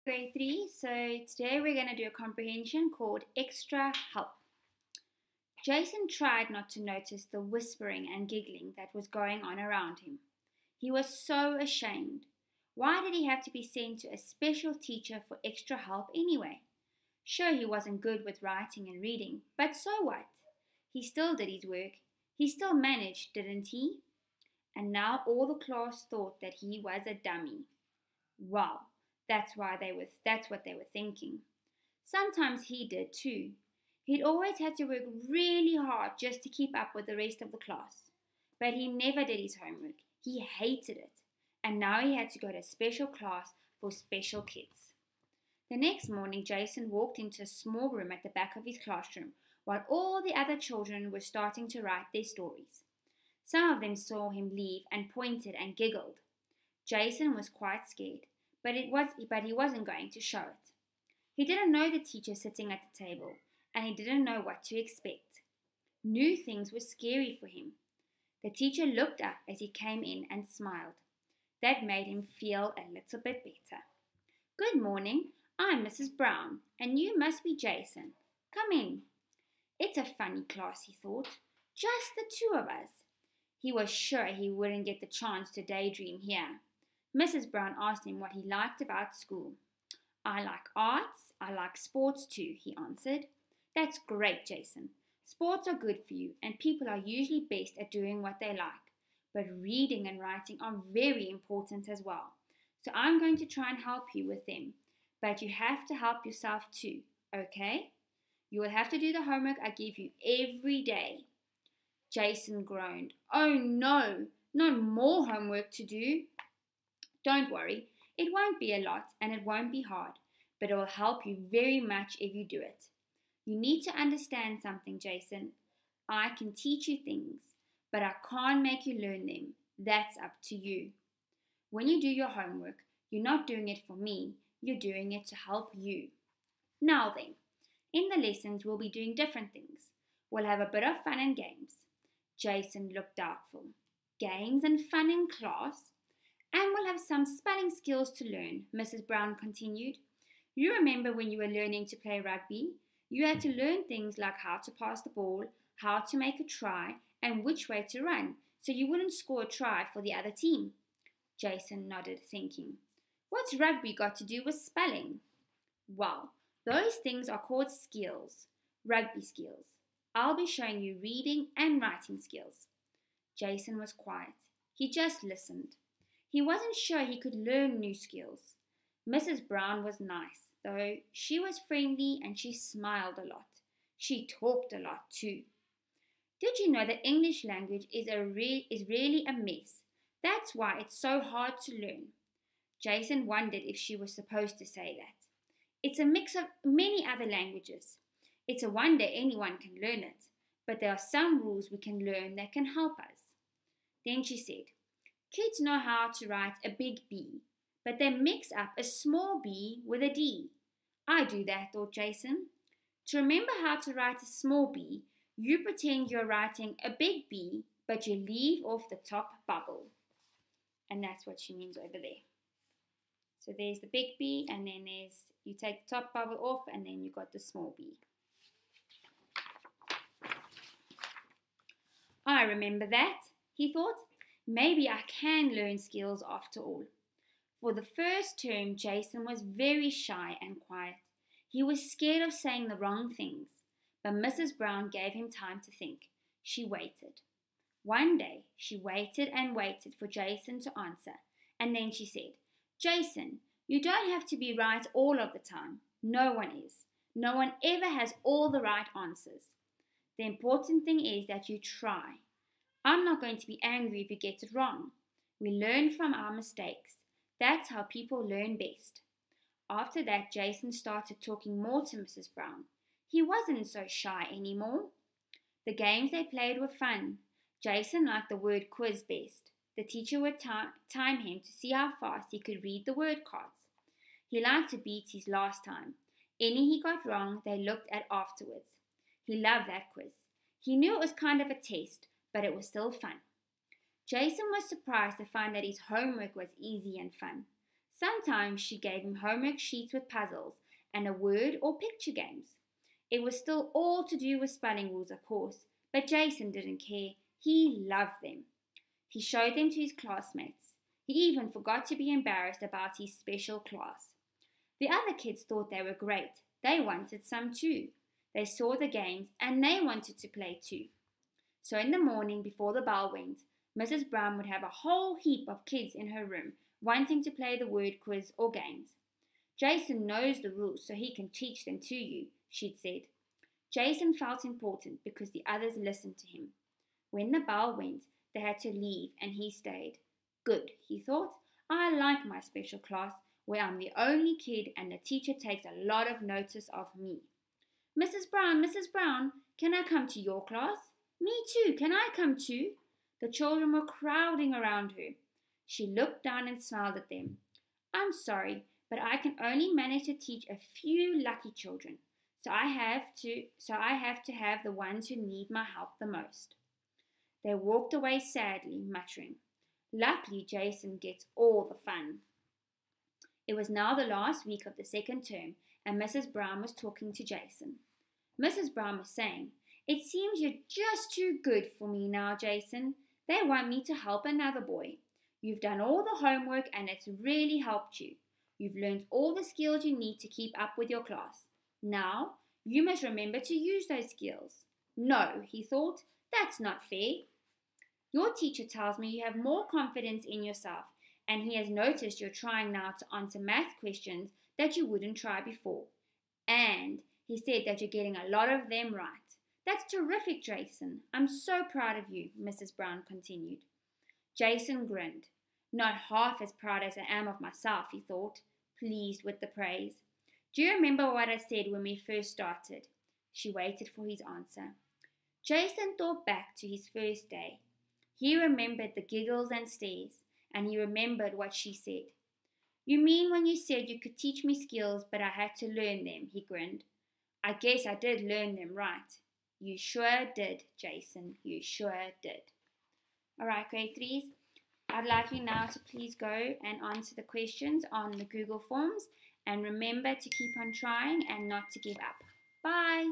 Grade 3. So today we're going to do a comprehension called extra help. Jason tried not to notice the whispering and giggling that was going on around him. He was so ashamed. Why did he have to be sent to a special teacher for extra help anyway? Sure, he wasn't good with writing and reading, but so what? He still did his work. He still managed, didn't he? And now all the class thought that he was a dummy. Wow. That's what they were thinking. Sometimes he did too. He'd always had to work really hard just to keep up with the rest of the class. But he never did his homework. He hated it. And now he had to go to a special class for special kids. The next morning, Jason walked into a small room at the back of his classroom while all the other children were starting to write their stories. Some of them saw him leave and pointed and giggled. Jason was quite scared. But he wasn't going to show it. He didn't know the teacher sitting at the table, and he didn't know what to expect. New things were scary for him. The teacher looked up as he came in and smiled. That made him feel a little bit better. "Good morning, I'm Mrs. Brown, and you must be Jason. Come in." It's a funny class, he thought. Just the two of us. He was sure he wouldn't get the chance to daydream here. Mrs. Brown asked him what he liked about school. "I like arts, I like sports too," he answered. "That's great, Jason. Sports are good for you and people are usually best at doing what they like. But reading and writing are very important as well. So I'm going to try and help you with them. But you have to help yourself too, okay? You will have to do the homework I give you every day." Jason groaned. "Oh no, not more homework to do." "Don't worry, it won't be a lot and it won't be hard, but it will help you very much if you do it. You need to understand something, Jason. I can teach you things, but I can't make you learn them. That's up to you. When you do your homework, you're not doing it for me, you're doing it to help you. Now then, in the lessons we'll be doing different things. We'll have a bit of fun and games." Jason looked doubtful. "Games and fun in class? And we'll have some spelling skills to learn," Mrs. Brown continued. "You remember when you were learning to play rugby? You had to learn things like how to pass the ball, how to make a try, and which way to run, so you wouldn't score a try for the other team." Jason nodded, thinking, "What's rugby got to do with spelling?" "Well, those things are called skills, rugby skills. I'll be showing you reading and writing skills." Jason was quiet. He just listened. He wasn't sure he could learn new skills. Mrs. Brown was nice, though. She was friendly and she smiled a lot. She talked a lot too. "Did you know that English language is really a mess? That's why it's so hard to learn." Jason wondered if she was supposed to say that. "It's a mix of many other languages. It's a wonder anyone can learn it, but there are some rules we can learn that can help us." Then she said, "Kids know how to write a big B, but they mix up a small b with a D. I do that," thought Jason. "To remember how to write a small b, you pretend you're writing a big B, but you leave off the top bubble." And that's what she means over there. So there's the big B, and then you take the top bubble off, and then you got the small b. "I remember that," he thought. "Maybe I can learn skills after all." For the first term, Jason was very shy and quiet. He was scared of saying the wrong things, but Mrs. Brown gave him time to think. She waited. One day, she waited and waited for Jason to answer, and then she said, "Jason, you don't have to be right all of the time. No one is. No one ever has all the right answers. The important thing is that you try. I'm not going to be angry if you get it wrong. We learn from our mistakes. That's how people learn best." After that, Jason started talking more to Mrs. Brown. He wasn't so shy anymore. The games they played were fun. Jason liked the word quiz best. The teacher would time him to see how fast he could read the word cards. He liked to beat his last time. Any he got wrong, they looked at afterwards. He loved that quiz. He knew it was kind of a test, but it was still fun. Jason was surprised to find that his homework was easy and fun. Sometimes she gave him homework sheets with puzzles and a word or picture games. It was still all to do with spelling rules, of course, but Jason didn't care. He loved them. He showed them to his classmates. He even forgot to be embarrassed about his special class. The other kids thought they were great. They wanted some too. They saw the games and they wanted to play too. So in the morning before the bell went, Mrs. Brown would have a whole heap of kids in her room wanting to play the word quiz or games. Jason knows the rules so he can teach them to you, she'd said. Jason felt important because the others listened to him. When the bell went, they had to leave and he stayed. Good, he thought. I like my special class where I'm the only kid and the teacher takes a lot of notice of me. Mrs. Brown, can I come to your class? Me too, can I come too? The children were crowding around her. She looked down and smiled at them. I'm sorry, but I can only manage to teach a few lucky children, so I have to have the ones who need my help the most. They walked away sadly, muttering, Luckily Jason gets all the fun. It was now the last week of the second term, and Mrs. Brown was talking to Jason. Mrs. Brown was saying, It seems you're just too good for me now, Jason. They want me to help another boy. You've done all the homework and it's really helped you. You've learned all the skills you need to keep up with your class. Now, you must remember to use those skills. No, he thought, that's not fair. Your teacher tells me you have more confidence in yourself, and he has noticed you're trying now to answer math questions that you wouldn't try before. And he said that you're getting a lot of them right. That's terrific, Jason. I'm so proud of you, Mrs. Brown continued. Jason grinned. Not half as proud as I am of myself, he thought, pleased with the praise. Do you remember what I said when we first started? She waited for his answer. Jason thought back to his first day. He remembered the giggles and stares, and he remembered what she said. You mean when you said you could teach me skills, but I had to learn them, he grinned. I guess I did learn them right. You sure did, Jason. You sure did. All right, grade 3s. I'd like you now to please go and answer the questions on the Google Forms. And remember to keep on trying and not to give up. Bye.